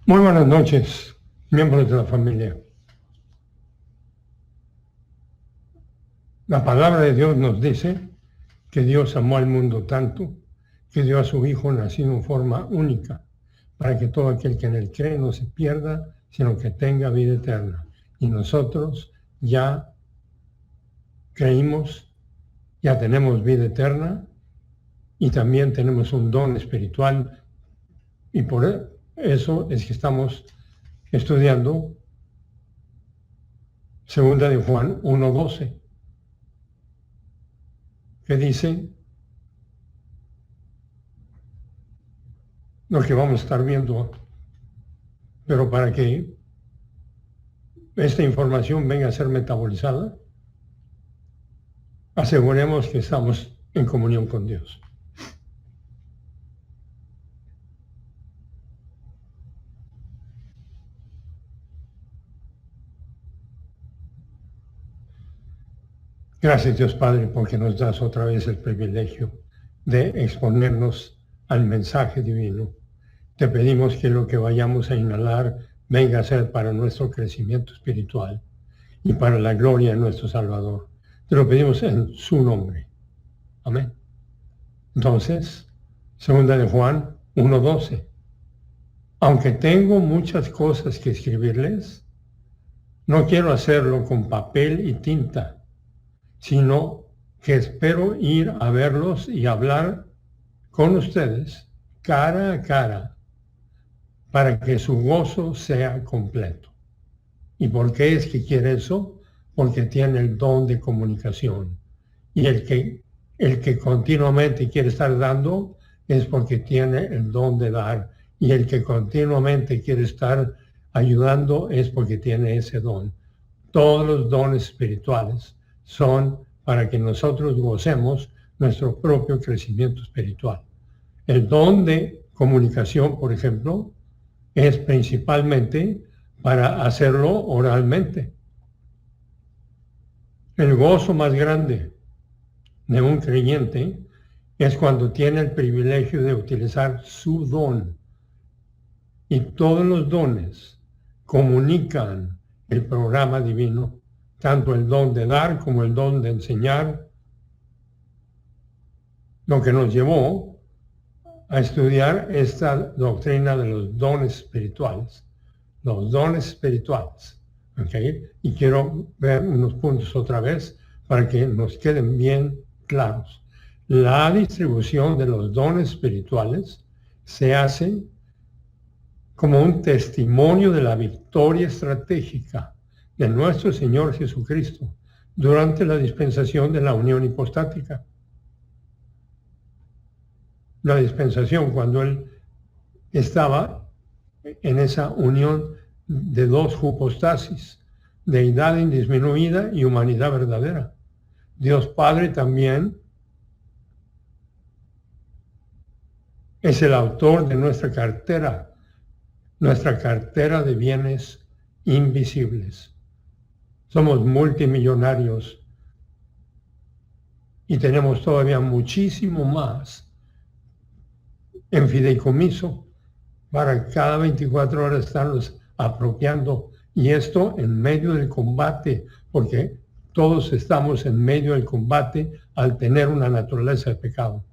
Muy buenas noches, miembros de la familia. La palabra de Dios nos dice que Dios amó al mundo tanto que dio a su Hijo nacido en forma única, para que todo aquel que en él cree no se pierda, sino que tenga vida eterna. Y nosotros ya creímos, ya tenemos vida eterna y también tenemos un don espiritual, y por eso es que estamos estudiando 2 de Juan 1:12, que dice lo que vamos a estar viendo, pero para que esta información venga a ser metabolizada, aseguremos que estamos en comunión con Dios. Gracias, Dios Padre, porque nos das otra vez el privilegio de exponernos al mensaje divino. Te pedimos que lo que vayamos a inhalar venga a ser para nuestro crecimiento espiritual y para la gloria de nuestro Salvador. Te lo pedimos en su nombre. Amén. Entonces, 2 de Juan 1:12. Aunque tengo muchas cosas que escribirles, no quiero hacerlo con papel y tinta, sino que espero ir a verlos y hablar con ustedes cara a cara para que su gozo sea completo. ¿Y por qué es que quiere eso? Porque tiene el don de comunicación. Y el que continuamente quiere estar dando es porque tiene el don de dar. Y el que continuamente quiere estar ayudando es porque tiene ese don. Todos los dones espirituales son para que nosotros gocemos nuestro propio crecimiento espiritual. El don de comunicación, por ejemplo, es principalmente para hacerlo oralmente. El gozo más grande de un creyente es cuando tiene el privilegio de utilizar su don. Y todos los dones comunican el programa divino, tanto el don de dar como el don de enseñar, lo que nos llevó a estudiar esta doctrina de los dones espirituales. Los dones espirituales. ¿Okay? Y quiero ver unos puntos otra vez para que nos queden bien claros. La distribución de los dones espirituales se hace como un testimonio de la victoria estratégica de nuestro Señor Jesucristo durante la dispensación de la unión hipostática. La dispensación, cuando Él estaba en esa unión de dos hipostasis, deidad indisminuida y humanidad verdadera. Dios Padre también es el autor de nuestra cartera de bienes invisibles. Somos multimillonarios y tenemos todavía muchísimo más en fideicomiso para cada 24 horas estarnos apropiando, y esto en medio del combate, porque todos estamos en medio del combate al tener una naturaleza de pecado.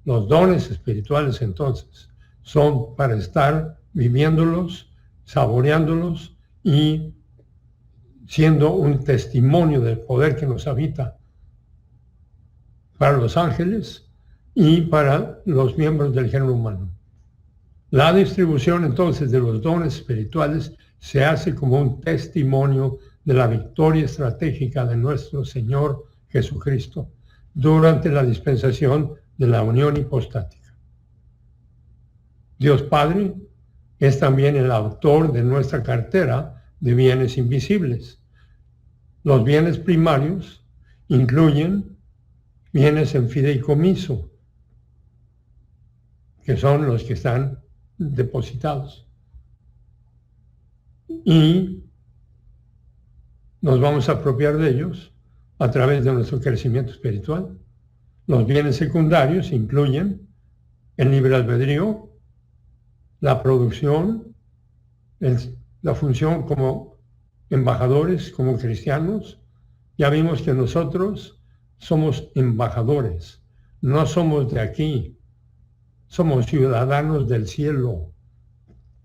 Los dones espirituales entonces son para estar viviéndolos, saboreándolos y siendo un testimonio del poder que nos habita para los ángeles y para los miembros del género humano. La distribución entonces de los dones espirituales se hace como un testimonio de la victoria estratégica de nuestro Señor Jesucristo durante la dispensación de la unión hipostática. Dios Padre es también el autor de nuestra cartera de bienes invisibles. Los bienes primarios incluyen bienes en fideicomiso, que son los que están depositados. Y nos vamos a apropiar de ellos a través de nuestro crecimiento espiritual. Los bienes secundarios incluyen el libre albedrío, la producción la función como embajadores, como cristianos. Ya vimos que nosotros somos embajadores, no somos de aquí, somos ciudadanos del cielo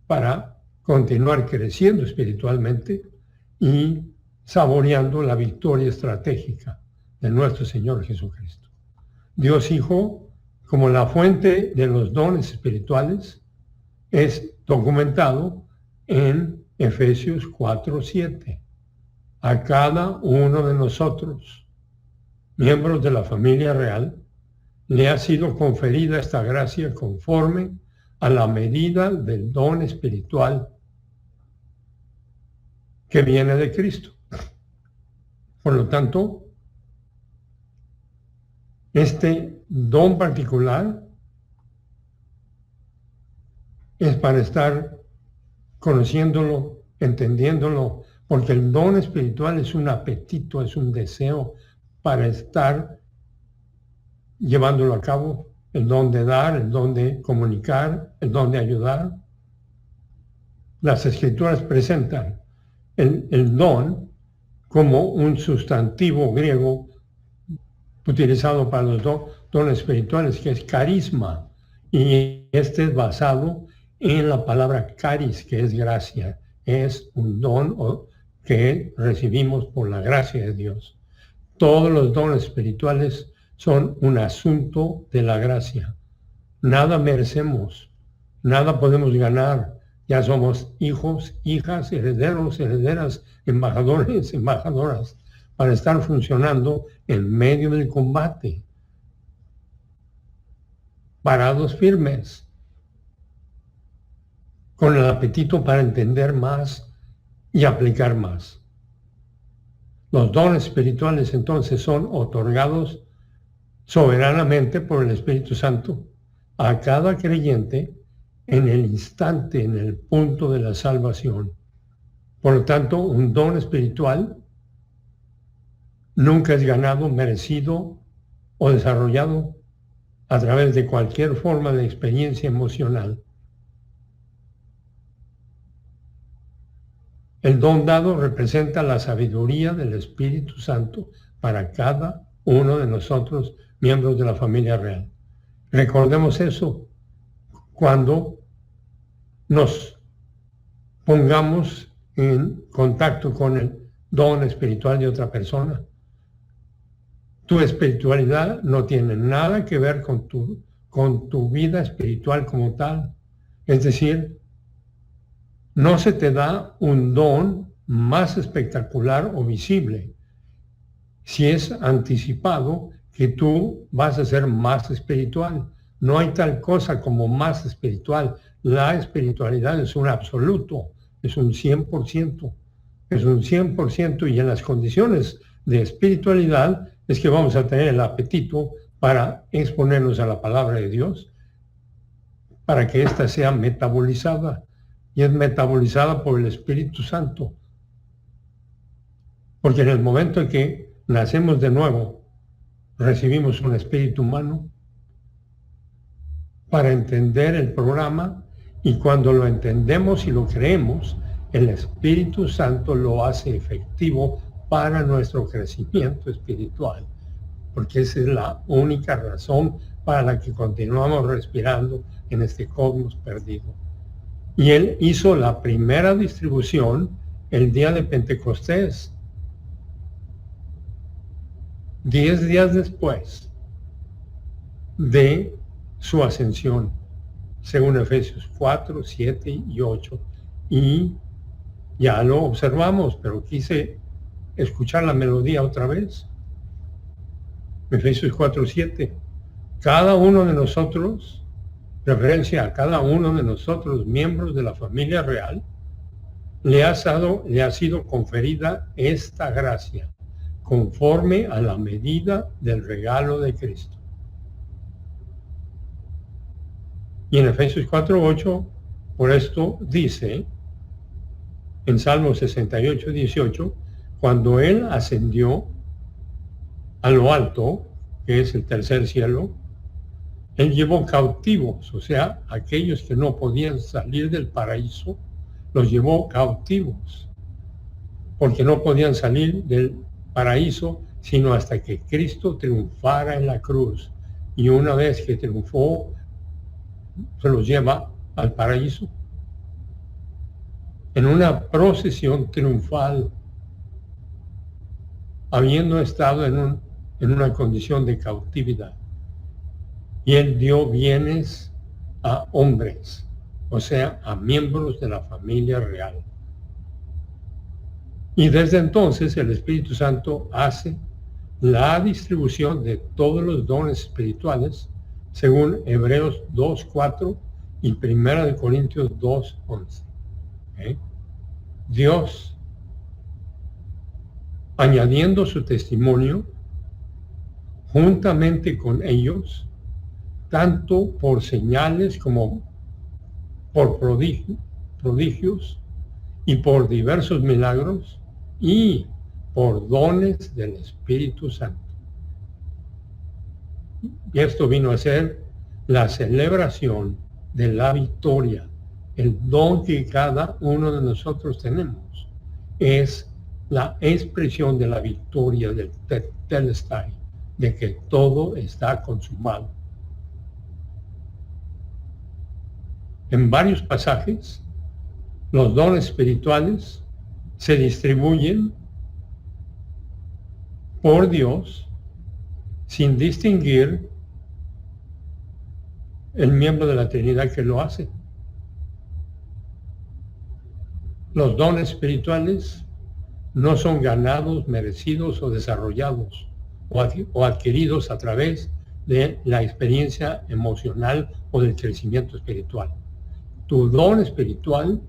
para continuar creciendo espiritualmente y saboreando la victoria estratégica de nuestro Señor Jesucristo. Dios Hijo, como la fuente de los dones espirituales, es documentado en Efesios 4:7. A cada uno de nosotros, miembros de la familia real, le ha sido conferida esta gracia conforme a la medida del don espiritual que viene de Cristo. Por lo tanto, este don particular es para estar conociéndolo, entendiéndolo, porque el don espiritual es un apetito, es un deseo para estar llevándolo a cabo, el don de dar, el don de comunicar, el don de ayudar. Las Escrituras presentan el don como un sustantivo griego utilizado para los dones espirituales, que es carisma, y este es basado en la palabra caris, que es gracia, es un don que recibimos por la gracia de Dios. Todos los dones espirituales son un asunto de la gracia. Nada merecemos, nada podemos ganar. Ya somos hijos, hijas, herederos, herederas, embajadores, embajadoras, para estar funcionando en medio del combate, parados firmes, con el apetito para entender más y aplicar más. Los dones espirituales entonces son otorgados soberanamente por el Espíritu Santo a cada creyente en el instante, en el punto de la salvación. Por lo tanto, un don espiritual nunca es ganado, merecido o desarrollado a través de cualquier forma de experiencia emocional. El don dado representa la sabiduría del Espíritu Santo para cada uno de nosotros, miembros de la familia real. Recordemos eso cuando nos pongamos en contacto con el don espiritual de otra persona. Tu espiritualidad no tiene nada que ver con tu vida espiritual como tal. Es decir, no se te da un don más espectacular o visible si es anticipado que tú vas a ser más espiritual. No hay tal cosa como más espiritual. La espiritualidad es un absoluto, es un 100%. Es un 100% y en las condiciones de espiritualidad es que vamos a tener el apetito para exponernos a la palabra de Dios, para que ésta sea metabolizada, y es metabolizada por el Espíritu Santo. Porque en el momento en que nacemos de nuevo, recibimos un espíritu humano para entender el programa, y cuando lo entendemos y lo creemos, el Espíritu Santo lo hace efectivo para nuestro crecimiento espiritual, porque esa es la única razón para la que continuamos respirando en este cosmos perdido. Y Él hizo la primera distribución el día de Pentecostés, 10 días después de su ascensión, según Efesios 4, 7 y 8. Y ya lo observamos, pero quise escuchar la melodía otra vez. Efesios 4, 7. Cada uno de nosotros, referencia a cada uno de nosotros, miembros de la familia real, le ha sido conferida esta gracia, conforme a la medida del regalo de Cristo. Y en Efesios 4, 8, por esto dice, en Salmo 68, 18, cuando Él ascendió a lo alto, que es el tercer cielo, Él llevó cautivos, o sea, aquellos que no podían salir del paraíso, los llevó cautivos, porque no podían salir del paraíso sino hasta que Cristo triunfara en la cruz. Y una vez que triunfó, se los lleva al paraíso en una procesión triunfal, habiendo estado en una condición de cautividad. Y Él dio bienes a hombres, o sea, a miembros de la familia real. Y desde entonces el Espíritu Santo hace la distribución de todos los dones espirituales según Hebreos 2:4 y 1 Corintios 2:11. Dios, añadiendo su testimonio, juntamente con ellos, tanto por señales como por prodigios y por diversos milagros y por dones del Espíritu Santo. Y esto vino a ser la celebración de la victoria. El don que cada uno de nosotros tenemos es la expresión de la victoria del Tetelestai, de que todo está consumado. En varios pasajes, los dones espirituales se distribuyen por Dios sin distinguir el miembro de la Trinidad que lo hace. Los dones espirituales no son ganados, merecidos o desarrollados o adquiridos a través de la experiencia emocional o del crecimiento espiritual. Tu don espiritual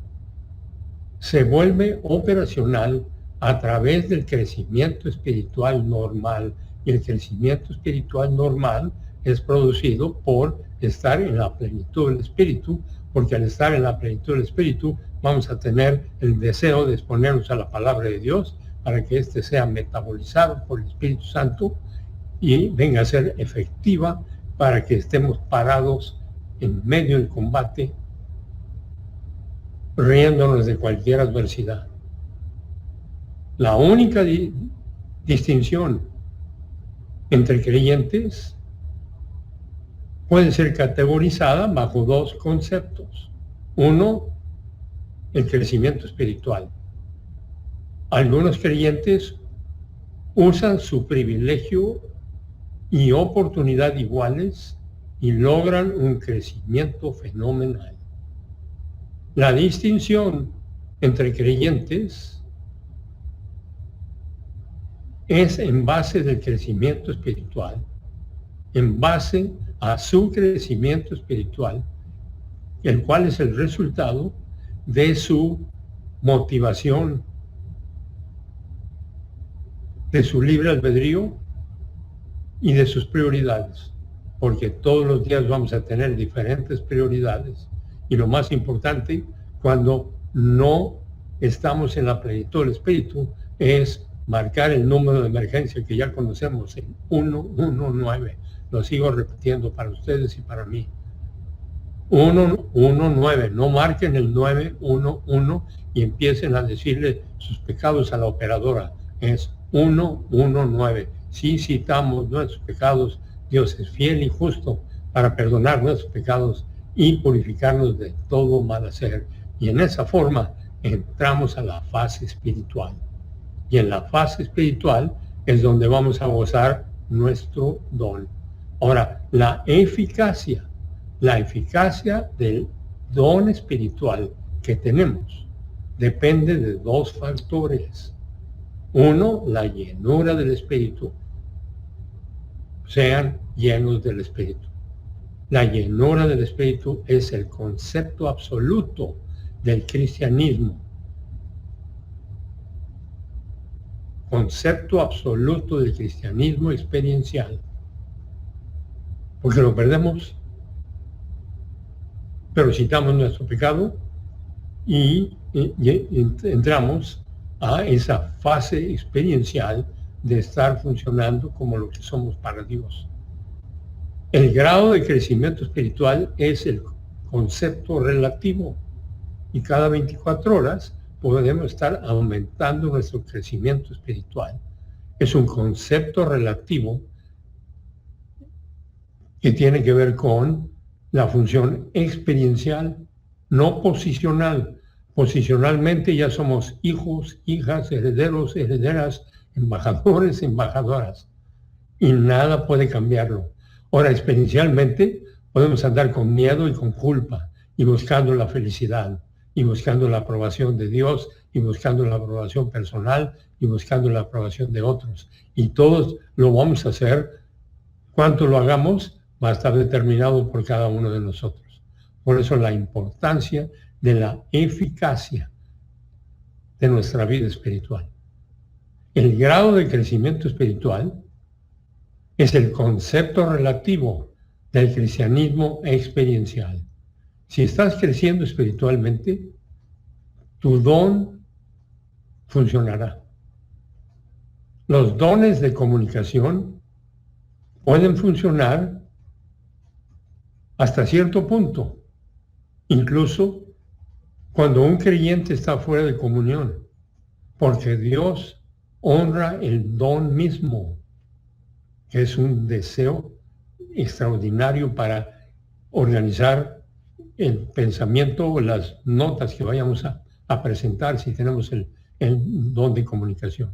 se vuelve operacional a través del crecimiento espiritual normal, y el crecimiento espiritual normal es producido por estar en la plenitud del Espíritu, porque al estar en la plenitud del Espíritu vamos a tener el deseo de exponernos a la palabra de Dios para que éste sea metabolizado por el Espíritu Santo y venga a ser efectiva para que estemos parados en medio del combate, riéndonos de cualquier adversidad. La única distinción entre creyentes puede ser categorizada bajo dos conceptos. Uno, el crecimiento espiritual. Algunos creyentes usan su privilegio y oportunidad iguales y logran un crecimiento fenomenal. La distinción entre creyentes es en base del crecimiento espiritual, en base a su crecimiento espiritual, el cual es el resultado de su motivación, de su libre albedrío y de sus prioridades, porque todos los días vamos a tener diferentes prioridades. Y lo más importante, cuando no estamos en la plenitud del Espíritu, es marcar el número de emergencia que ya conocemos, el 119. Lo sigo repitiendo para ustedes y para mí. 119. No marquen el 911 y empiecen a decirle sus pecados a la operadora. Es 119. Si citamos nuestros pecados, Dios es fiel y justo para perdonar nuestros pecados y purificarnos de todo mal hacer. Y en esa forma entramos a la fase espiritual. Y en la fase espiritual es donde vamos a gozar nuestro don. Ahora, la eficacia del don espiritual que tenemos depende de dos factores. Uno, la llenura del Espíritu. Sean llenos del Espíritu. La llenura del Espíritu es el concepto absoluto del cristianismo. Concepto absoluto del cristianismo experiencial. Porque lo perdemos, pero citamos nuestro pecado y entramos a esa fase experiencial de estar funcionando como lo que somos para Dios. El grado de crecimiento espiritual es el concepto relativo. y cada 24 horas podemos estar aumentando nuestro crecimiento espiritual. Es un concepto relativo que tiene que ver con la función experiencial, no posicional. Posicionalmente ya somos hijos, hijas, herederos, herederas, embajadores, embajadoras, y nada puede cambiarlo. Ahora, experiencialmente podemos andar con miedo y con culpa, y buscando la felicidad, y buscando la aprobación de Dios, y buscando la aprobación personal, y buscando la aprobación de otros. Y todos lo vamos a hacer. Cuánto lo hagamos va a estar determinado por cada uno de nosotros. Por eso la importancia de la eficacia de nuestra vida espiritual. El grado de crecimiento espiritual es el concepto relativo del cristianismo experiencial. Si estás creciendo espiritualmente, tu don funcionará. Los dones de comunicación pueden funcionar hasta cierto punto, incluso cuando un creyente está fuera de comunión, porque Dios honra el don mismo, que es un deseo extraordinario para organizar el pensamiento o las notas que vayamos a presentar si tenemos el don de comunicación.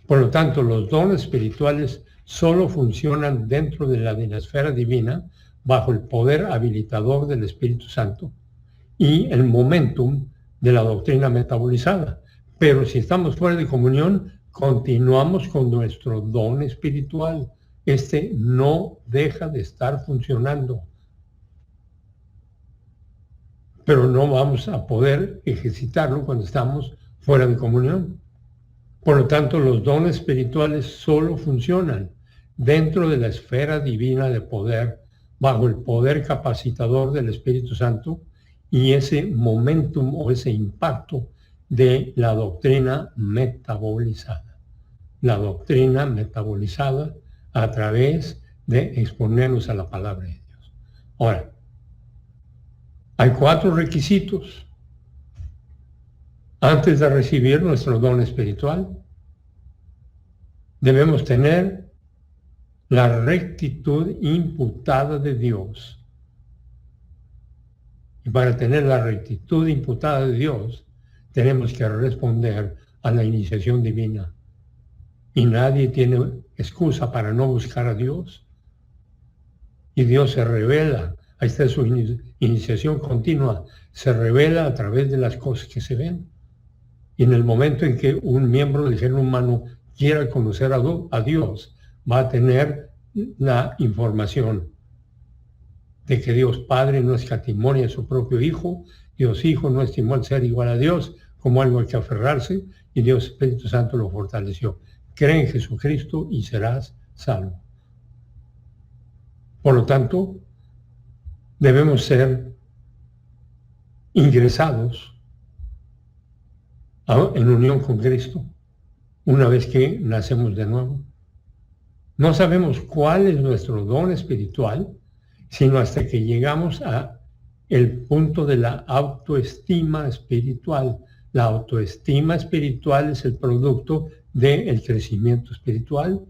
Por lo tanto, los dones espirituales solo funcionan dentro de la esfera divina bajo el poder habilitador del Espíritu Santo y el momentum de la doctrina metabolizada. Pero si estamos fuera de comunión, continuamos con nuestro don espiritual. Este no deja de estar funcionando. Pero no vamos a poder ejercitarlo cuando estamos fuera de comunión. Por lo tanto, los dones espirituales solo funcionan dentro de la esfera divina de poder, bajo el poder capacitador del Espíritu Santo y ese momentum o ese impacto de la doctrina metabolizada. La doctrina metabolizada a través de exponernos a la palabra de Dios. Ahora, hay 4 requisitos antes de recibir nuestro don espiritual. Debemos tener la rectitud imputada de Dios. Y para tener la rectitud imputada de Dios, tenemos que responder a la iniciación divina. Y nadie tiene excusa para no buscar a Dios. Y Dios se revela. Ahí está su iniciación continua. Se revela a través de las cosas que se ven. Y en el momento en que un miembro del género humano quiera conocer a Dios, va a tener la información de que Dios Padre no escatimó a su propio Hijo, Dios Hijo no estimó el ser igual a Dios como algo al que aferrarse, y Dios Espíritu Santo lo fortaleció. Cree en Jesucristo y serás salvo. Por lo tanto, debemos ser ingresados en unión con Cristo una vez que nacemos de nuevo. No sabemos cuál es nuestro don espiritual, sino hasta que llegamos a el punto de la autoestima espiritual. La autoestima espiritual es el producto del crecimiento espiritual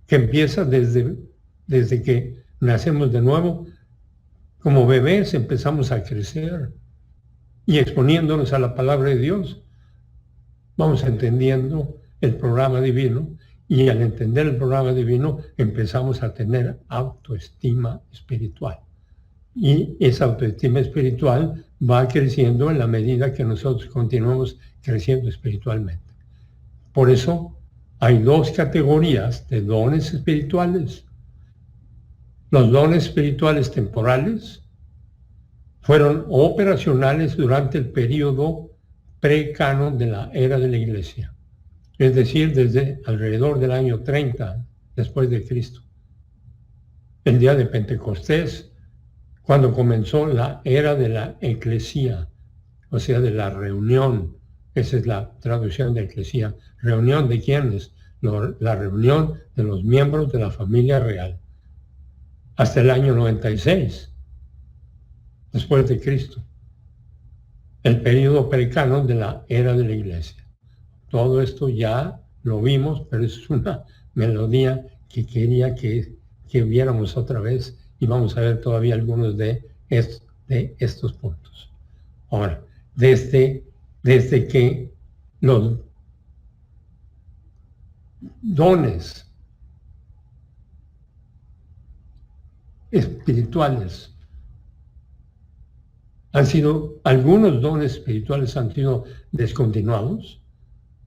que empieza desde que nacemos de nuevo. Como bebés empezamos a crecer y exponiéndonos a la palabra de Dios, vamos entendiendo el programa divino, y al entender el programa divino empezamos a tener autoestima espiritual. Y esa autoestima espiritual va creciendo en la medida que nosotros continuamos creciendo espiritualmente. Por eso hay 2 categorías de dones espirituales. Los dones espirituales temporales fueron operacionales durante el periodo precanon de la era de la Iglesia, es decir, desde alrededor del año 30 después de Cristo. El día de Pentecostés, cuando comenzó la era de la eclesía, o sea, de la reunión. Esa es la traducción de eclesía. ¿Reunión de quiénes? La reunión de los miembros de la familia real. Hasta el año 96, después de Cristo. el periodo precanon de la era de la Iglesia. Todo esto ya lo vimos, pero es una melodía que quería que viéramos otra vez y vamos a ver todavía algunos de estos puntos. Ahora, desde que los dones espirituales algunos dones espirituales han sido descontinuados,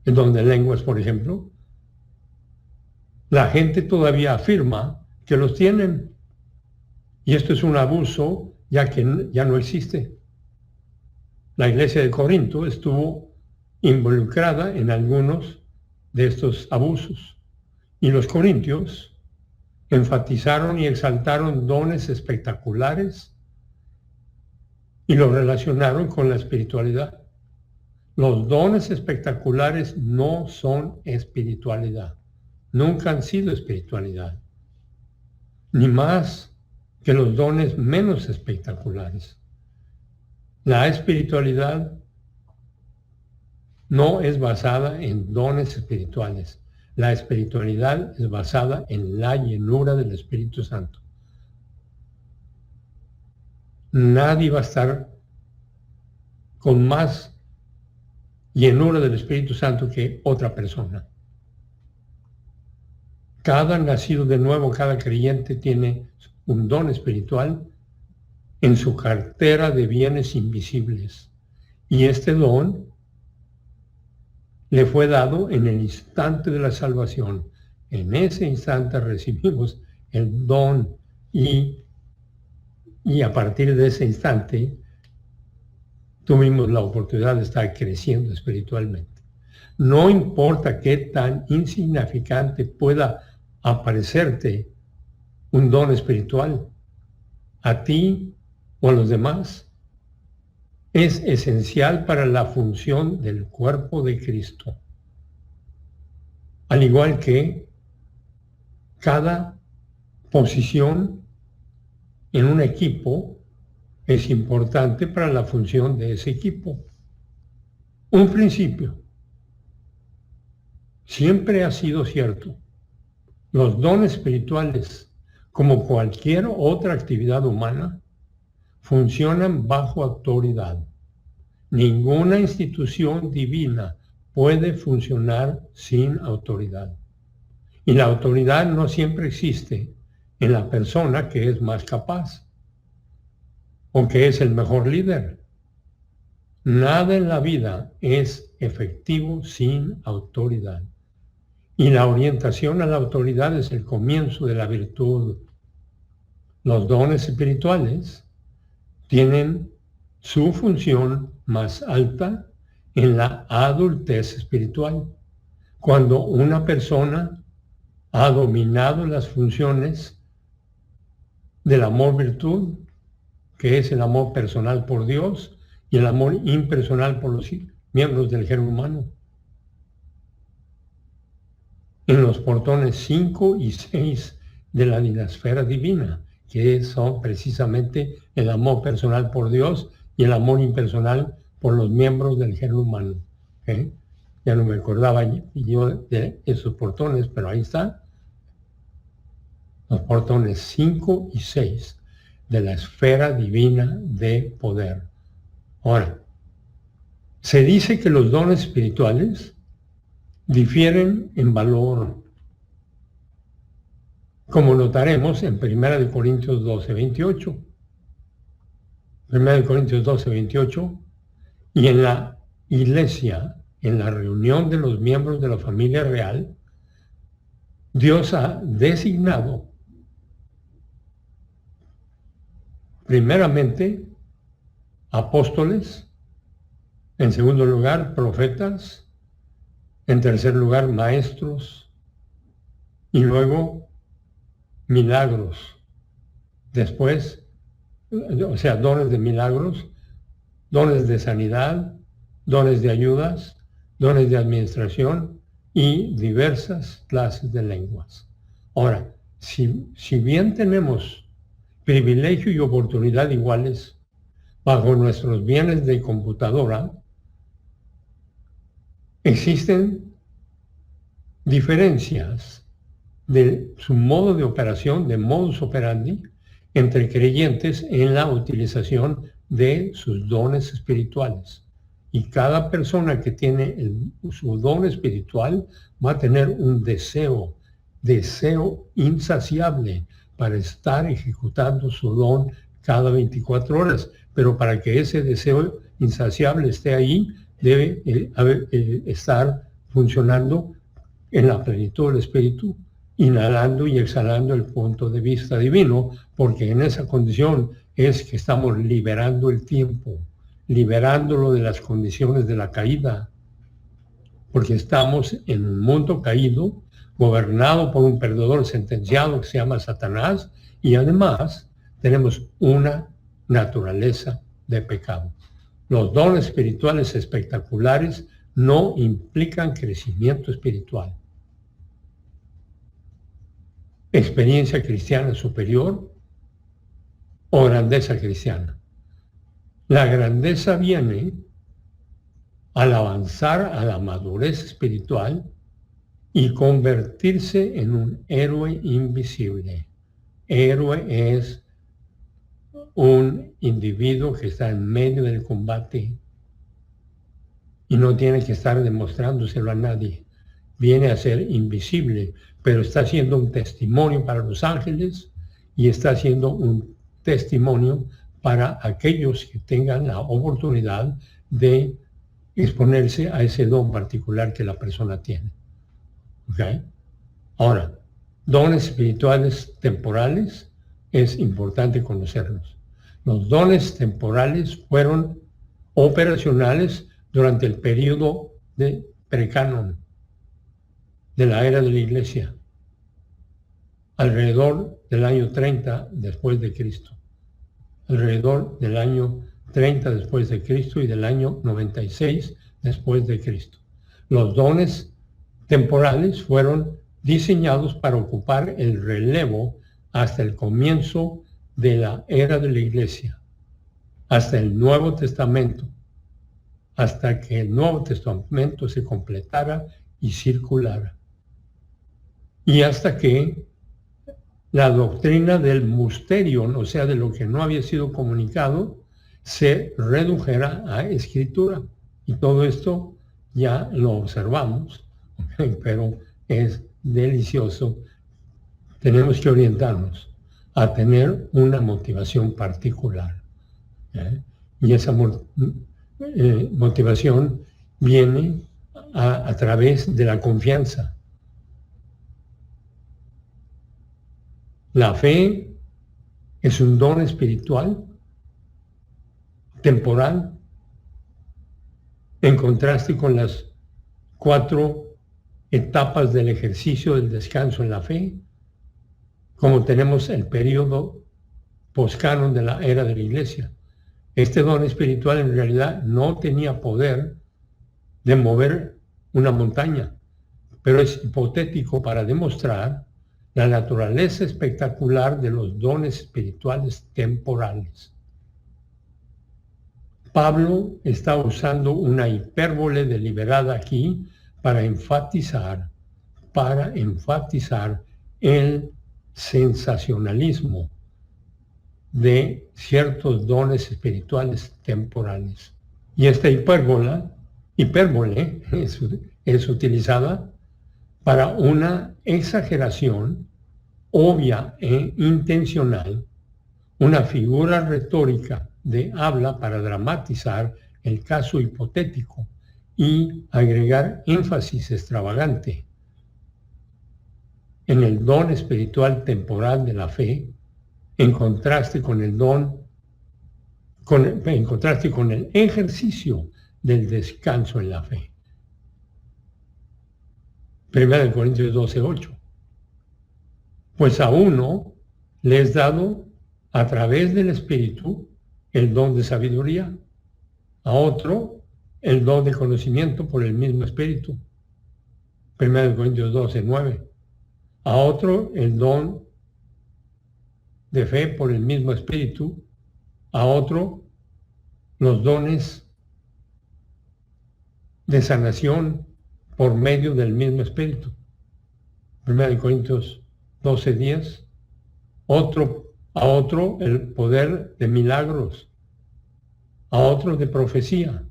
el don de lenguas, por ejemplo, la gente todavía afirma que los tienen. Y esto es un abuso ya que ya no existe. La iglesia de Corinto estuvo involucrada en algunos de estos abusos. Y los corintios enfatizaron y exaltaron dones espectaculares y lo relacionaron con la espiritualidad. Los dones espectaculares no son espiritualidad. Nunca han sido espiritualidad. Ni más que los dones menos espectaculares. La espiritualidad no es basada en dones espirituales. La espiritualidad es basada en la llenura del Espíritu Santo. Nadie va a estar con más llenura del Espíritu Santo que otra persona. Cada nacido de nuevo, cada creyente tiene un don espiritual en su cartera de bienes invisibles. Y este don le fue dado en el instante de la salvación. En ese instante recibimos el don y a partir de ese instante tuvimos la oportunidad de estar creciendo espiritualmente. No importa qué tan insignificante pueda aparecerte un don espiritual, a ti o a los demás, es esencial para la función del cuerpo de Cristo. Al igual que cada posición en un equipo es importante para la función de ese equipo. Un principio siempre ha sido cierto. Los dones espirituales, como cualquier otra actividad humana, funcionan bajo autoridad. Ninguna institución divina puede funcionar sin autoridad. Y la autoridad no siempre existe en la persona que es más capaz o que es el mejor líder. Nada en la vida es efectivo sin autoridad. Y la orientación a la autoridad es el comienzo de la virtud. Los dones espirituales tienen su función más alta en la adultez espiritual, cuando una persona ha dominado las funciones del amor-virtud, que es el amor personal por Dios y el amor impersonal por los miembros del género humano. En los portones 5 y 6 de la dinasfera divina, que son precisamente el amor personal por Dios y el amor impersonal por los miembros del género humano. Ya no me acordaba yo de esos portones, pero ahí está. Los portones 5 y 6 de la esfera divina de poder. Ahora, se dice que los dones espirituales difieren en valor, como notaremos en 1 Corintios 12, 28. 1 Corintios 12, 28, y en la iglesia, en la reunión de los miembros de la familia real, Dios ha designado primeramente apóstoles, en segundo lugar profetas, en tercer lugar maestros y luego milagros. Después, o sea, dones de milagros, dones de sanidad, dones de ayudas, dones de administración y diversas clases de lenguas. Ahora, si bien tenemos privilegio y oportunidad iguales bajo nuestros bienes de computadora, existen diferencias de su modo de operación, de modus operandi, entre creyentes en la utilización de sus dones espirituales. Y cada persona que tiene su don espiritual va a tener un deseo insaciable para estar ejecutando su don cada 24 horas. Pero para que ese deseo insaciable esté ahí, debe estar funcionando en la plenitud del Espíritu, inhalando y exhalando el punto de vista divino, porque en esa condición es que estamos liberando el tiempo, liberándolo de las condiciones de la caída, porque estamos en un mundo caído, gobernado por un perdedor sentenciado que se llama Satanás, y además tenemos una naturaleza de pecado. Los dones espirituales espectaculares no implican crecimiento espiritual. Experiencia cristiana superior o grandeza cristiana. La grandeza viene al avanzar a la madurez espiritual y convertirse en un héroe invisible. Héroe es un individuo que está en medio del combate y no tiene que estar demostrándoselo a nadie. Viene a ser invisible, pero está siendo un testimonio para los ángeles y está siendo un testimonio para aquellos que tengan la oportunidad de exponerse a ese don particular que la persona tiene. ¿Okay? Ahora, dones espirituales temporales, es importante conocerlos. Los dones temporales fueron operacionales durante el periodo de precanon, de la era de la Iglesia, alrededor del año 30 después de Cristo, alrededor del año 30 después de Cristo y del año 96 después de Cristo. Los dones temporales fueron diseñados para ocupar el relevo hasta el comienzo de la era de la Iglesia, hasta el Nuevo Testamento, hasta que el Nuevo Testamento se completara y circulara. Y hasta que la doctrina del mysterion, o sea, de lo que no había sido comunicado, se redujera a escritura. Y todo esto ya lo observamos, pero es delicioso. Tenemos que orientarnos a tener una motivación particular. Y esa motivación viene a través de la confianza. La fe es un don espiritual, temporal, en contraste con las 4 etapas del ejercicio del descanso en la fe, como tenemos el periodo poscanon de la era de la Iglesia. Este don espiritual en realidad no tenía poder de mover una montaña, pero es hipotético para demostrar la naturaleza espectacular de los dones espirituales temporales. Pablo está usando una hipérbole deliberada aquí para enfatizar el sensacionalismo de ciertos dones espirituales temporales. Y esta hipérbole es utilizada para una exageración obvia e intencional, una figura retórica de habla para dramatizar el caso hipotético y agregar énfasis extravagante en el don espiritual temporal de la fe, en contraste con el ejercicio del descanso en la fe. 1 Corintios 12:8. Pues a uno le es dado a través del Espíritu el don de sabiduría, a otro el don de conocimiento por el mismo Espíritu. 1 Corintios 12:9. A otro el don de fe por el mismo Espíritu, a otro los dones de sanación por medio del mismo Espíritu. 1 Corintios 12:10. A otro el poder de milagros, a otro de profecía,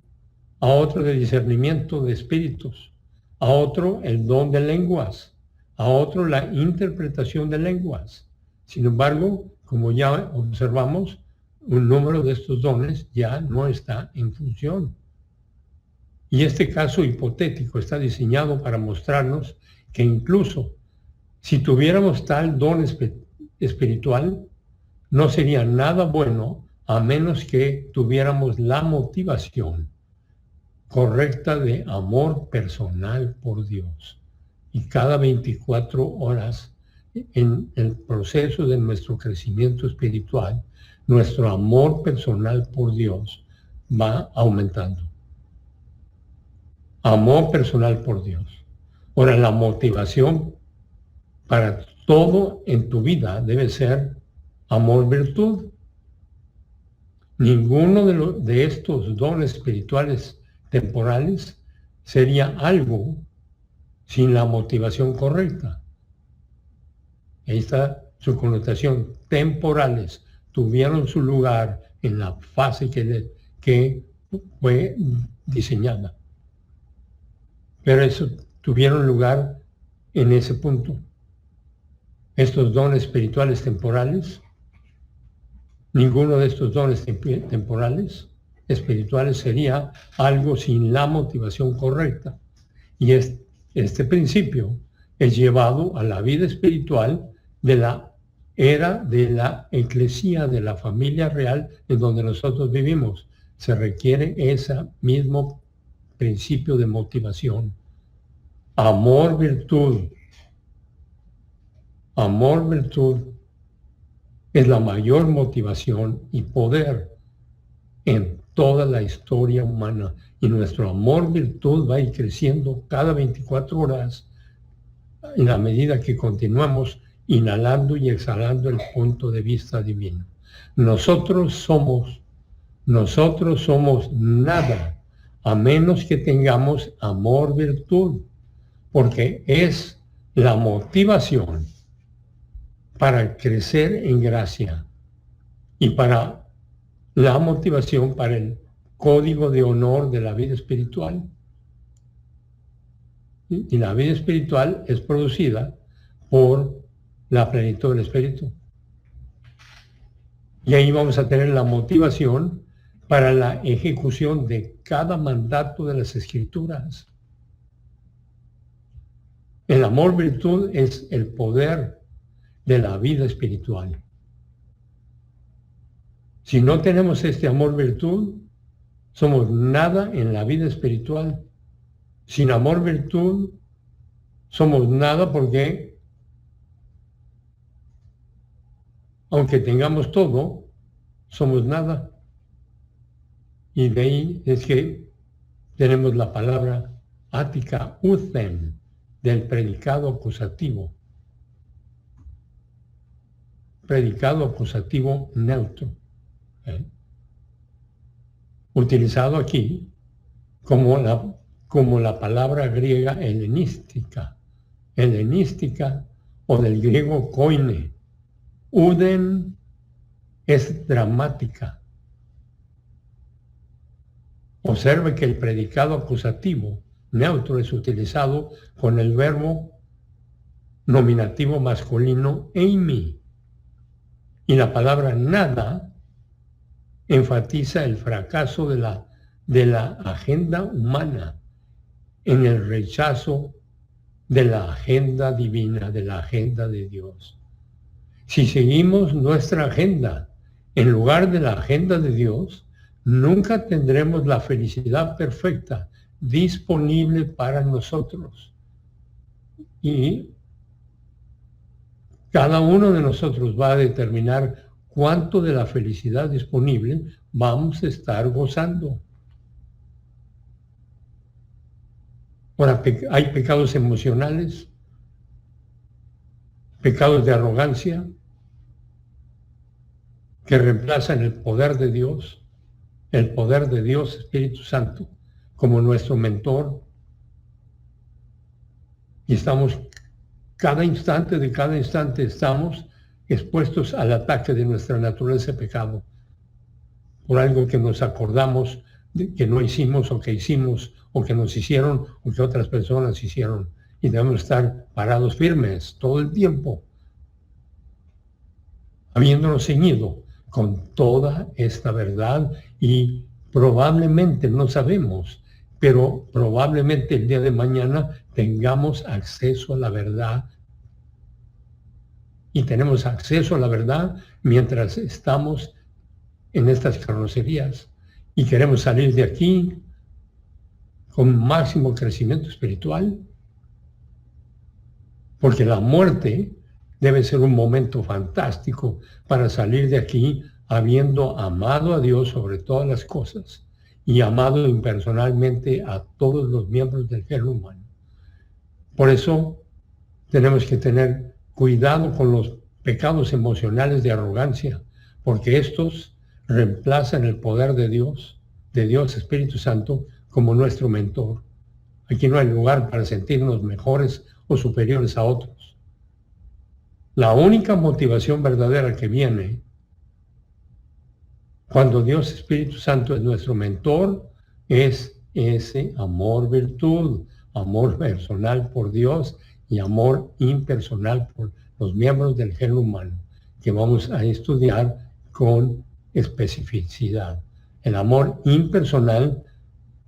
a otro de discernimiento de espíritus, a otro el don de lenguas, a otro la interpretación de lenguas. Sin embargo, como ya observamos, un número de estos dones ya no está en función. Y este caso hipotético está diseñado para mostrarnos que incluso si tuviéramos tal don espiritual, no sería nada bueno a menos que tuviéramos la motivación correcta de amor personal por Dios. Y cada 24 horas en el proceso de nuestro crecimiento espiritual, nuestro amor personal por Dios va aumentando. Amor personal por Dios. Ahora, la motivación para todo en tu vida debe ser amor-virtud. Ninguno de estos dones espirituales temporales sería algo sin la motivación correcta. Ahí está su connotación. Temporales tuvieron su lugar en la fase que fue diseñada. Pero eso tuvieron lugar en ese punto. Estos dones espirituales temporales, ninguno de estos dones temporales espirituales sería algo sin la motivación correcta. Y este principio es llevado a la vida espiritual de la era de la eclesía, de la familia real en donde nosotros vivimos. Se requiere ese mismo principio de motivación. Amor, virtud. Amor, virtud es la mayor motivación y poder en toda la historia humana. Y nuestro amor, virtud va a ir creciendo cada 24 horas en la medida que continuamos inhalando y exhalando el punto de vista divino. Nosotros somos nada a menos que tengamos amor, virtud, porque es la motivación para crecer en gracia y para la motivación para el código de honor de la vida espiritual. Y la vida espiritual es producida por la plenitud del Espíritu. Y ahí vamos a tener la motivación para la ejecución de cada mandato de las Escrituras. El amor virtud es el poder de la vida espiritual. Si no tenemos este amor virtud, somos nada en la vida espiritual. Sin amor virtud, somos nada porque, aunque tengamos todo, somos nada. Y de ahí es que tenemos la palabra ática, uthen, del predicado acusativo. Predicado acusativo neutro. Utilizado aquí como la palabra griega helenística o del griego koine. Uden es dramática. Observe que el predicado acusativo neutro es utilizado con el verbo nominativo masculino eimi. Y la palabra nada enfatiza el fracaso de la agenda humana en el rechazo de la agenda divina, de la agenda de Dios. Si seguimos nuestra agenda en lugar de la agenda de Dios, nunca tendremos la felicidad perfecta disponible para nosotros. Y cada uno de nosotros va a determinar cuánto de la felicidad disponible vamos a estar gozando. Ahora, hay pecados emocionales, pecados de arrogancia, que reemplazan el poder de Dios, el poder de Dios Espíritu Santo como nuestro mentor. Y estamos, cada instante estamos expuestos al ataque de nuestra naturaleza de pecado, por algo que nos acordamos de que no hicimos o que hicimos o que nos hicieron o que otras personas hicieron. Y debemos estar parados firmes todo el tiempo, habiéndonos ceñido con toda esta verdad. Y probablemente, no sabemos, pero probablemente el día de mañana tengamos acceso a la verdad. Y tenemos acceso a la verdad mientras estamos en estas carrocerías y queremos salir de aquí con máximo crecimiento espiritual, porque la muerte debe ser un momento fantástico para salir de aquí habiendo amado a Dios sobre todas las cosas y amado impersonalmente a todos los miembros del género humano. Por eso tenemos que tener cuidado con los pecados emocionales de arrogancia, porque estos reemplazan el poder de Dios Espíritu Santo, como nuestro mentor. Aquí no hay lugar para sentirnos mejores o superiores a otros. La única motivación verdadera que viene cuando Dios Espíritu Santo es nuestro mentor es ese amor virtud, amor personal por Dios y amor impersonal por los miembros del género humano, que vamos a estudiar con especificidad. El amor impersonal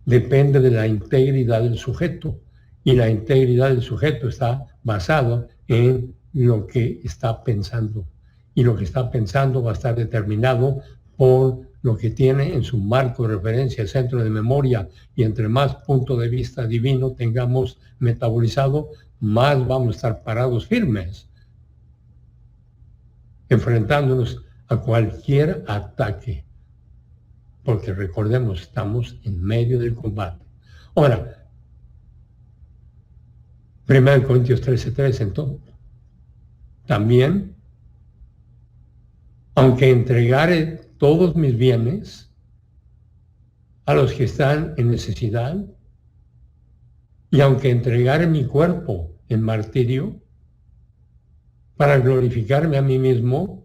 depende de la integridad del sujeto, y la integridad del sujeto está basado en lo que está pensando, y lo que está pensando va a estar determinado por lo que tiene en su marco de referencia, centro de memoria, y entre más punto de vista divino tengamos metabolizado, más vamos a estar parados firmes, enfrentándonos a cualquier ataque, porque recordemos, estamos en medio del combate. Ahora, 1 Corintios 13:3, entonces, también, aunque entregare todos mis bienes a los que están en necesidad, y aunque entregare mi cuerpo en martirio para glorificarme a mí mismo,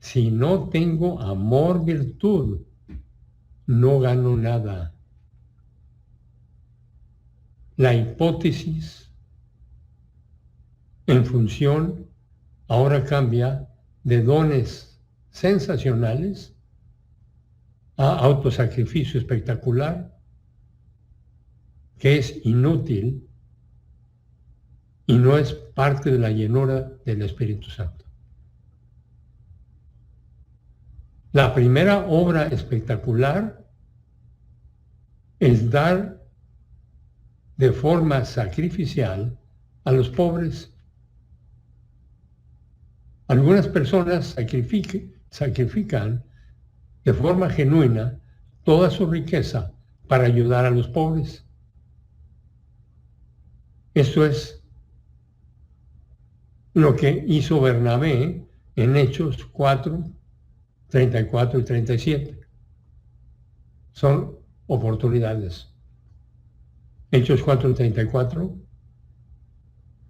si no tengo amor, virtud, no gano nada. La hipótesis en función ahora cambia de dones sensacionales a autosacrificio espectacular, que es inútil y no es parte de la llenura del Espíritu Santo. La primera obra espectacular es dar de forma sacrificial a los pobres. Algunas personas sacrifican de forma genuina toda su riqueza para ayudar a los pobres. Esto es lo que hizo Bernabé en Hechos 4, 34 y 37. Son oportunidades. Hechos 4, 34.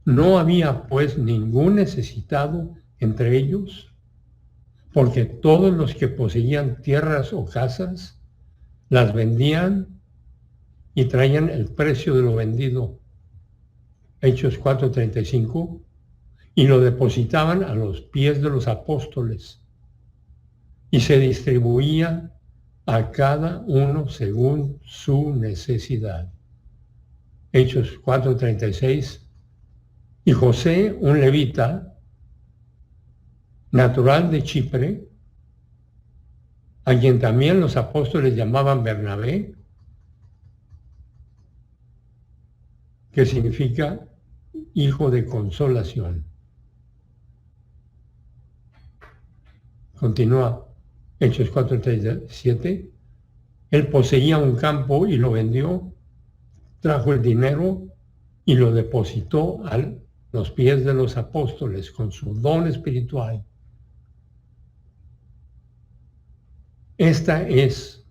No había pues ningún necesitado entre ellos, porque todos los que poseían tierras o casas las vendían y traían el precio de lo vendido. Hechos 4:35, y lo depositaban a los pies de los apóstoles, y se distribuía a cada uno según su necesidad. Hechos 4:36, y José, un levita, natural de Chipre, a quien también los apóstoles llamaban Bernabé, que significa hijo de consolación. Continúa Hechos 4:37. Él poseía un campo y lo vendió, trajo el dinero y lo depositó a los pies de los apóstoles con su don espiritual. Esta es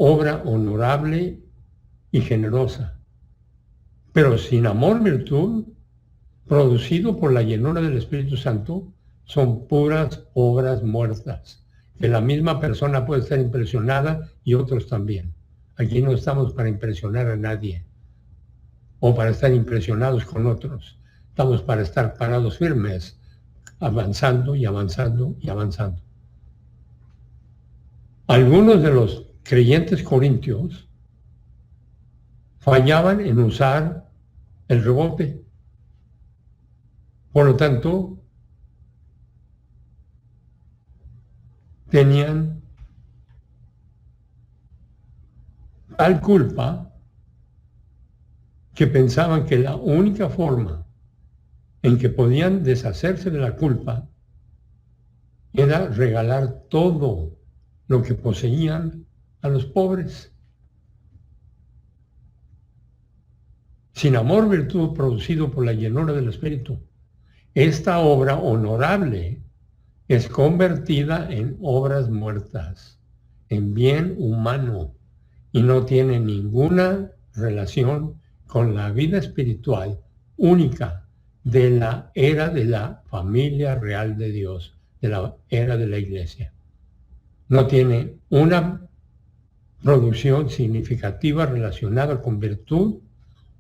obra honorable y generosa. Pero sin amor, virtud, producido por la llenura del Espíritu Santo, son puras obras muertas, que la misma persona puede estar impresionada y otros también. Aquí no estamos para impresionar a nadie o para estar impresionados con otros. Estamos para estar parados firmes, avanzando y avanzando y avanzando. Algunos de los creyentes corintios fallaban en usar el rebote. Por lo tanto, tenían tal culpa que pensaban que la única forma en que podían deshacerse de la culpa era regalar todo lo que poseían a los pobres. Sin amor, virtud producido por la llenura del Espíritu, esta obra honorable es convertida en obras muertas, en bien humano, y no tiene ninguna relación con la vida espiritual única de la era de la familia real de Dios, de la era de la iglesia. No tiene una producción significativa relacionada con virtud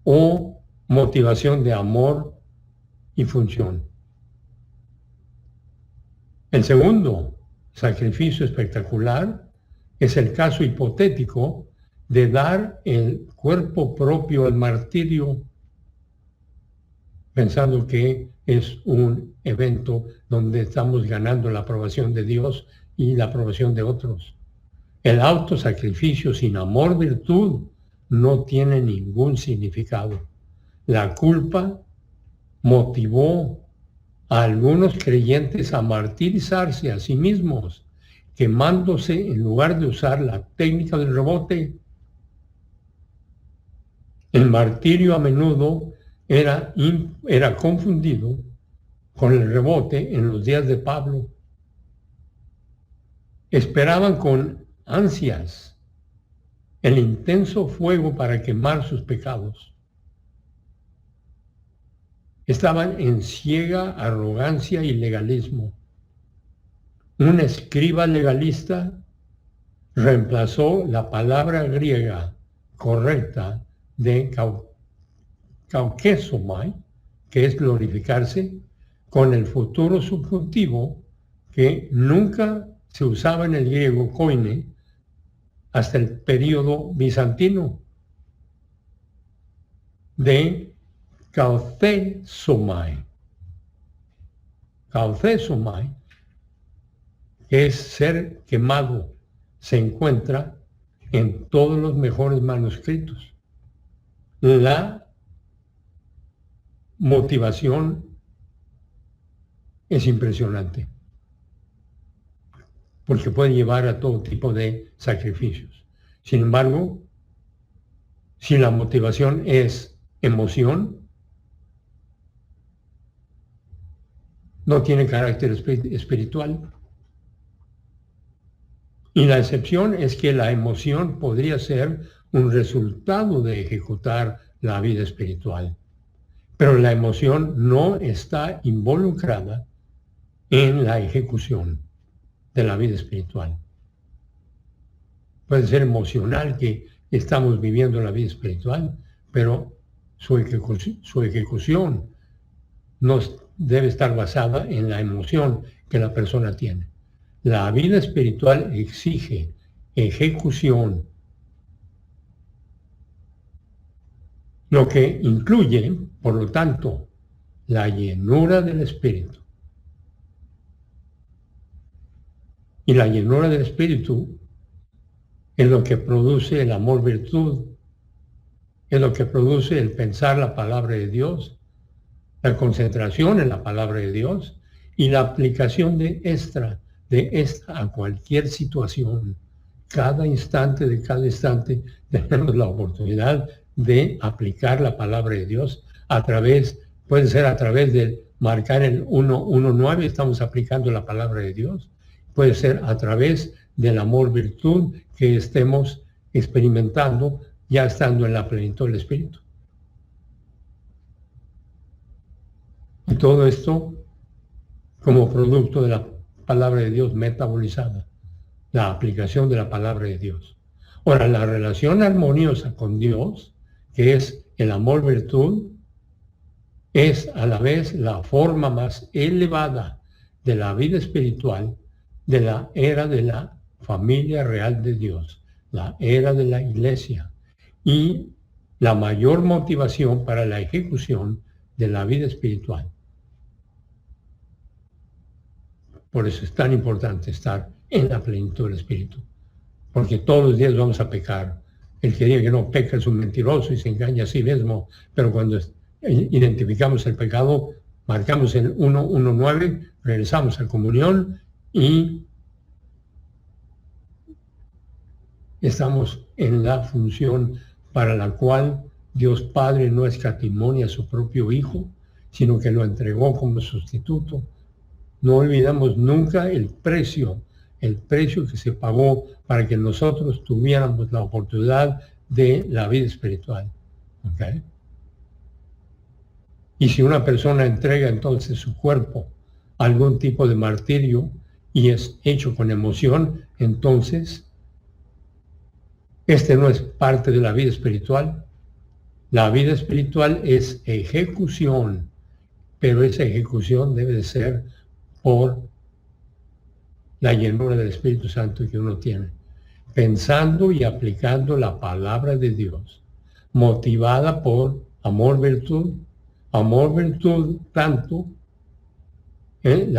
o motivación de amor y función. El segundo sacrificio espectacular es el caso hipotético de dar el cuerpo propio al martirio, pensando que es un evento donde estamos ganando la aprobación de Dios y la aprobación de otros. El autosacrificio sin amor, virtud, no tiene ningún significado. La culpa motivó a algunos creyentes a martirizarse a sí mismos, quemándose en lugar de usar la técnica del rebote. El martirio a menudo era confundido con el rebote en los días de Pablo. Esperaban con ansias el intenso fuego para quemar sus pecados. Estaban en ciega arrogancia y legalismo. Un escriba legalista reemplazó la palabra griega correcta de kaukezomai, que es glorificarse, con el futuro subjuntivo que nunca se usaba en el griego koine hasta el período bizantino, de kauthesomai. Kauthesomai, que es ser quemado, se encuentra en todos los mejores manuscritos. La motivación es impresionante, porque puede llevar a todo tipo de sacrificios. Sin embargo, si la motivación es emoción, no tiene carácter espiritual. Y la excepción es que la emoción podría ser un resultado de ejecutar la vida espiritual. Pero la emoción no está involucrada en la ejecución de la vida espiritual. Puede ser emocional que estamos viviendo la vida espiritual, pero su ejecución no debe estar basada en la emoción que la persona tiene. La vida espiritual exige ejecución, lo que incluye, por lo tanto, la llenura del Espíritu. Y la llenura del Espíritu es lo que produce el amor-virtud, es lo que produce el pensar la palabra de Dios, la concentración en la palabra de Dios y la aplicación de esta a cualquier situación. Cada instante tenemos la oportunidad de aplicar la palabra de Dios puede ser a través de marcar el 119, estamos aplicando la palabra de Dios, puede ser a través del amor virtud que estemos experimentando, ya estando en la plenitud del Espíritu. Y todo esto como producto de la palabra de Dios metabolizada, la aplicación de la palabra de Dios. Ahora, la relación armoniosa con Dios, que es el amor-virtud, es a la vez la forma más elevada de la vida espiritual de la era de la familia real de Dios, la era de la iglesia, y la mayor motivación para la ejecución de la vida espiritual. Por eso es tan importante estar en la plenitud del Espíritu, porque todos los días vamos a pecar. El que diga que no peca es un mentiroso y se engaña a sí mismo, pero cuando identificamos el pecado, marcamos el 119, regresamos a comunión y estamos en la función para la cual Dios Padre no escatimó a su propio Hijo, sino que lo entregó como sustituto. No olvidamos nunca el precio que se pagó para que nosotros tuviéramos la oportunidad de la vida espiritual. ¿Okay? Y si una persona entrega entonces su cuerpo a algún tipo de martirio y es hecho con emoción, entonces este no es parte de la vida espiritual. La vida espiritual es ejecución, pero esa ejecución debe de ser por la llenura del Espíritu Santo que uno tiene, pensando y aplicando la palabra de Dios, motivada por amor-virtud tanto, es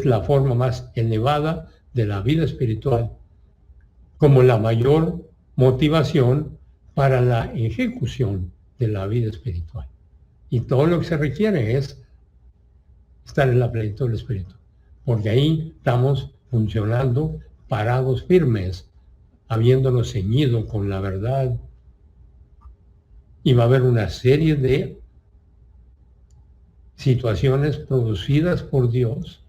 la forma más elevada de la vida espiritual, como la mayor motivación para la ejecución de la vida espiritual. Y todo lo que se requiere es estar en la plenitud del Espíritu, porque ahí estamos funcionando parados firmes, habiéndonos ceñido con la verdad. Y va a haber una serie de situaciones producidas por Dios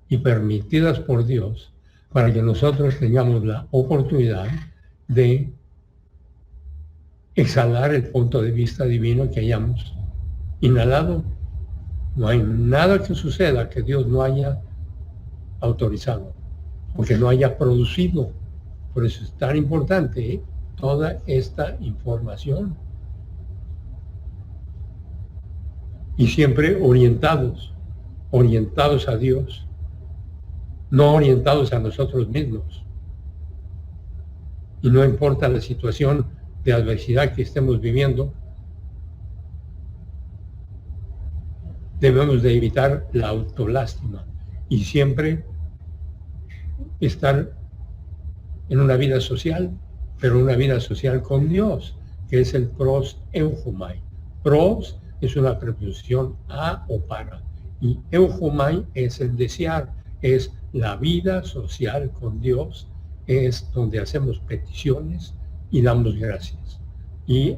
y permitidas por Dios para que nosotros tengamos la oportunidad de exhalar el punto de vista divino que hayamos inhalado. No hay nada que suceda que Dios no haya autorizado o que no haya producido. Por eso es tan importante toda esta información. Y siempre orientados a Dios, no orientados a nosotros mismos. Y no importa la situación de adversidad que estemos viviendo, debemos de evitar la autolástima y siempre estar en una vida social, pero una vida social con Dios, que es el pros eujomai. Pros es una preposición a o para, y eujomai es el desear, es la vida social con Dios, es donde hacemos peticiones y damos gracias. Y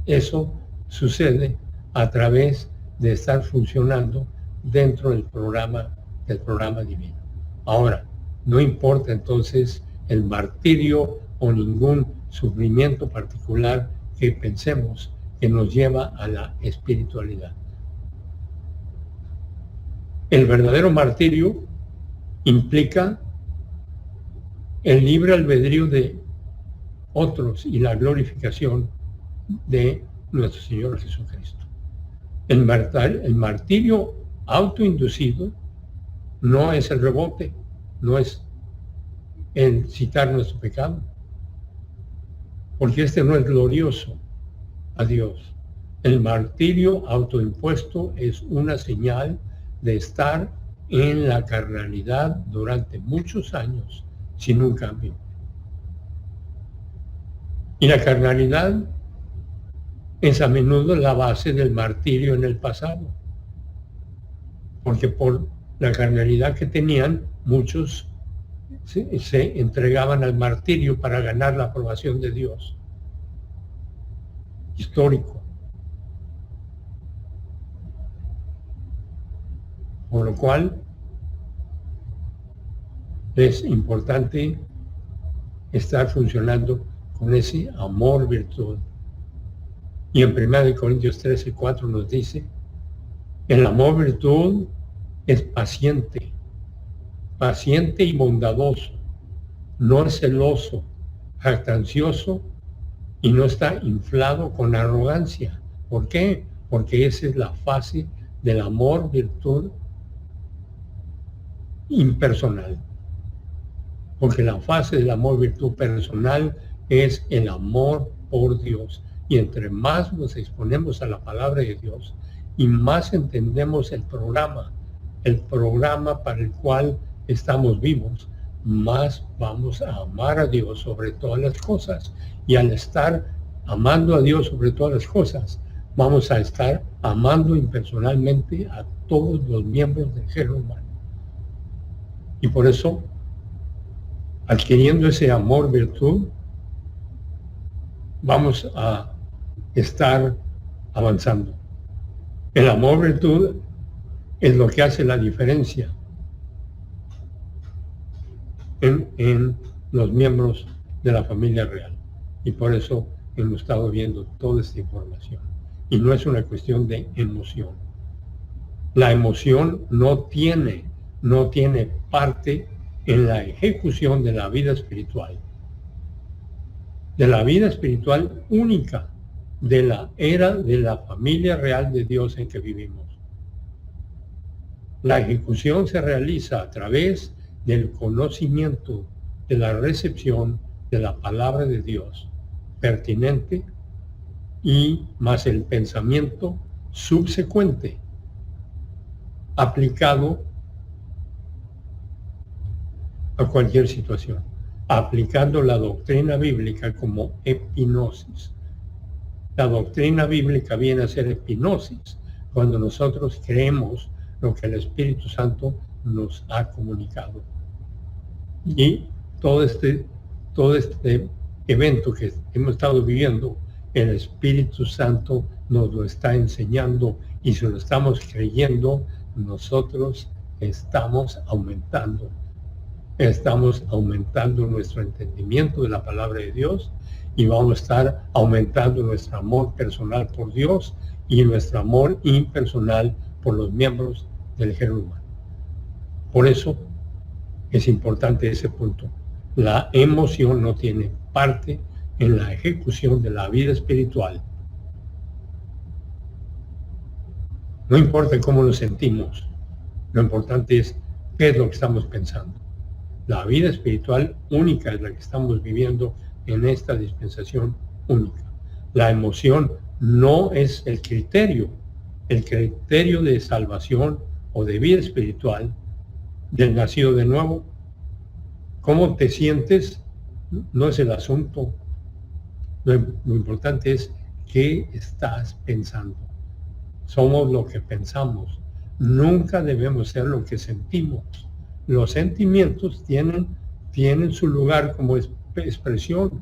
eso sucede a través de estar funcionando dentro del programa divino. Ahora, no importa entonces el martirio o ningún sufrimiento particular que pensemos que nos lleva a la espiritualidad. El verdadero martirio implica el libre albedrío de otros y la glorificación de nuestro Señor Jesucristo. El martirio autoinducido no es el rebote, no es el citar nuestro pecado, porque este no es glorioso a Dios. El martirio autoimpuesto es una señal de estar en la carnalidad durante muchos años sin un cambio. Y la carnalidad es a menudo la base del martirio en el pasado, porque por la carnalidad que tenían, muchos se entregaban al martirio para ganar la aprobación de Dios. Histórico. Por lo cual es importante estar funcionando con ese amor virtud. Y en 1 Corintios 13:4 nos dice, el amor virtud es paciente, paciente y bondadoso, no es celoso, jactancioso y no está inflado con arrogancia. ¿Por qué? Porque esa es la fase del amor virtud impersonal. Porque la fase del amor virtud personal es el amor por Dios. Y entre más nos exponemos a la palabra de Dios y más entendemos el programa para el cual estamos vivos, más vamos a amar a Dios sobre todas las cosas. Y al estar amando a Dios sobre todas las cosas, vamos a estar amando impersonalmente a todos los miembros del género humano. Y por eso, adquiriendo ese amor virtud, vamos a estar avanzando. El amor virtud es lo que hace la diferencia en los miembros de la familia real. Y por eso hemos estado viendo toda esta información. Y no es una cuestión de emoción. La emoción no tiene parte en la ejecución de la vida espiritual. De la vida espiritual única de la era de la familia real de Dios en que vivimos. La ejecución se realiza a través del conocimiento, de la recepción de la palabra de Dios pertinente y más el pensamiento subsecuente aplicado a cualquier situación, aplicando la doctrina bíblica como epignosis. La doctrina bíblica viene a ser epignosis cuando nosotros creemos lo que el Espíritu Santo nos ha comunicado. Y todo este evento que hemos estado viviendo, el Espíritu Santo nos lo está enseñando, y si lo estamos creyendo, nosotros estamos aumentando nuestro entendimiento de la palabra de Dios, y vamos a estar aumentando nuestro amor personal por Dios y nuestro amor impersonal por los miembros del género humano. Por eso es importante ese punto. La emoción no tiene parte en la ejecución de la vida espiritual. No importa cómo nos sentimos, lo importante es qué es lo que estamos pensando. La vida espiritual única es la que estamos viviendo en esta dispensación única. La emoción no es el criterio de salvación o de vida espiritual del nacido de nuevo. ¿Cómo te sientes? No es el asunto. Lo importante es qué estás pensando. Somos lo que pensamos. Nunca debemos ser lo que sentimos. Los sentimientos tienen su lugar como expresión,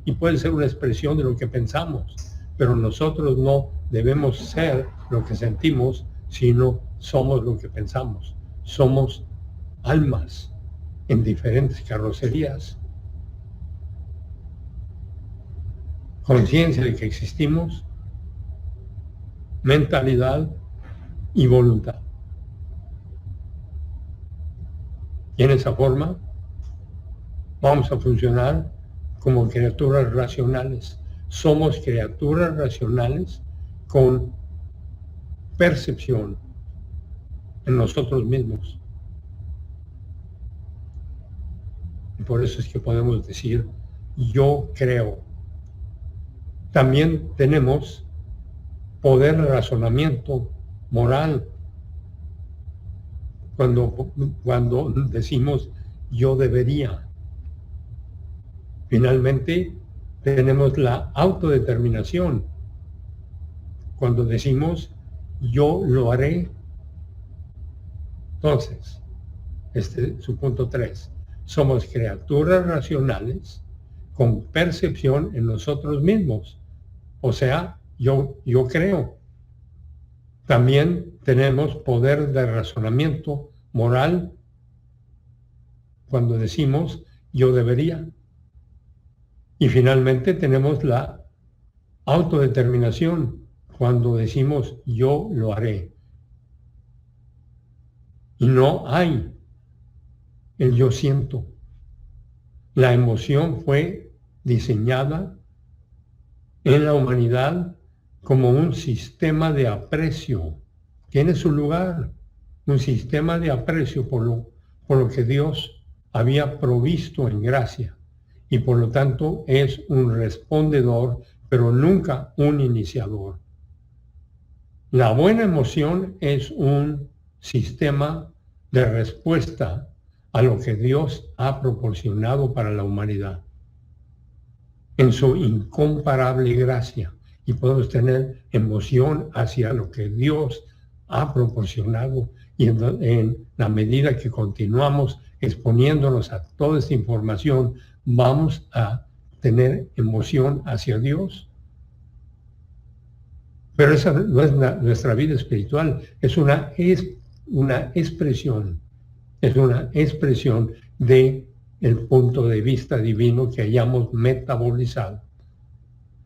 y puede ser una expresión de lo que pensamos, pero nosotros no debemos ser lo que sentimos, sino somos lo que pensamos. Somos almas en diferentes carrocerías, conciencia de que existimos, mentalidad y voluntad. Y en esa forma vamos a funcionar como criaturas racionales. Somos criaturas racionales con percepción en nosotros mismos. Y por eso es que podemos decir, yo creo. También tenemos poder de razonamiento moral. Cuando decimos yo debería. Finalmente tenemos la autodeterminación. Cuando decimos yo lo haré. Entonces, este es su punto 3. Somos criaturas racionales con percepción en nosotros mismos. O sea, yo creo. También tenemos poder de razonamiento moral cuando decimos yo debería. Y finalmente tenemos la autodeterminación, cuando decimos yo lo haré. Y no hay el yo siento. La emoción fue diseñada en la humanidad como un sistema de aprecio. Tiene su lugar, un sistema de aprecio por lo que Dios había provisto en gracia. Y por lo tanto es un respondedor, pero nunca un iniciador. La buena emoción es un sistema de respuesta a lo que Dios ha proporcionado para la humanidad en su incomparable gracia. Y podemos tener emoción hacia lo que Dios ha proporcionado, y en la medida que continuamos exponiéndonos a toda esta información, vamos a tener emoción hacia Dios. Pero esa no es nuestra vida espiritual, es una expresión de el punto de vista divino que hayamos metabolizado.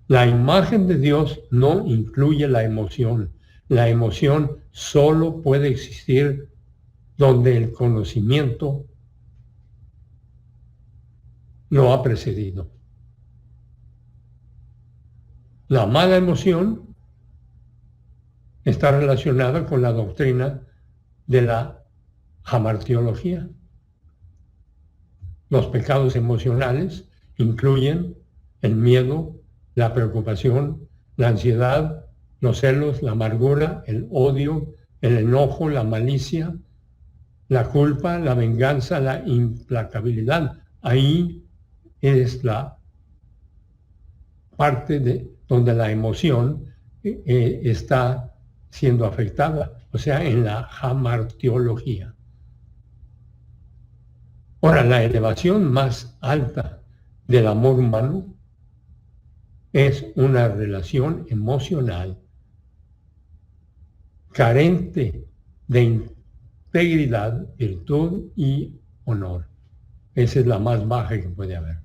La imagen de Dios no incluye la emoción. La emoción solo puede existir donde el conocimiento lo ha precedido. La mala emoción está relacionada con la doctrina de la hamartiología. Los pecados emocionales incluyen el miedo, la preocupación, la ansiedad, los celos, la amargura, el odio, el enojo, la malicia, la culpa, la venganza, la implacabilidad. Ahí es la parte donde la emoción está siendo afectada, o sea, en la hamartiología. Ahora, la elevación más alta del amor humano es una relación emocional carente de integridad, virtud y honor. Esa es la más baja que puede haber.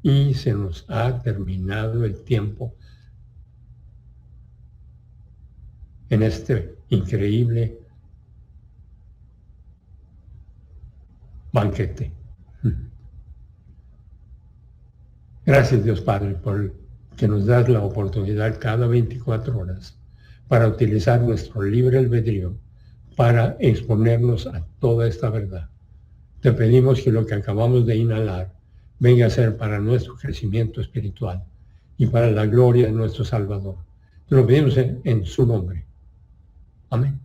Y se nos ha terminado el tiempo en este increíble banquete. Gracias, Dios Padre, por que nos das la oportunidad cada 24 horas para utilizar nuestro libre albedrío para exponernos a toda esta verdad. Te pedimos que lo que acabamos de inhalar venga a ser para nuestro crecimiento espiritual y para la gloria de nuestro Salvador. Te lo pedimos en su nombre. Amén.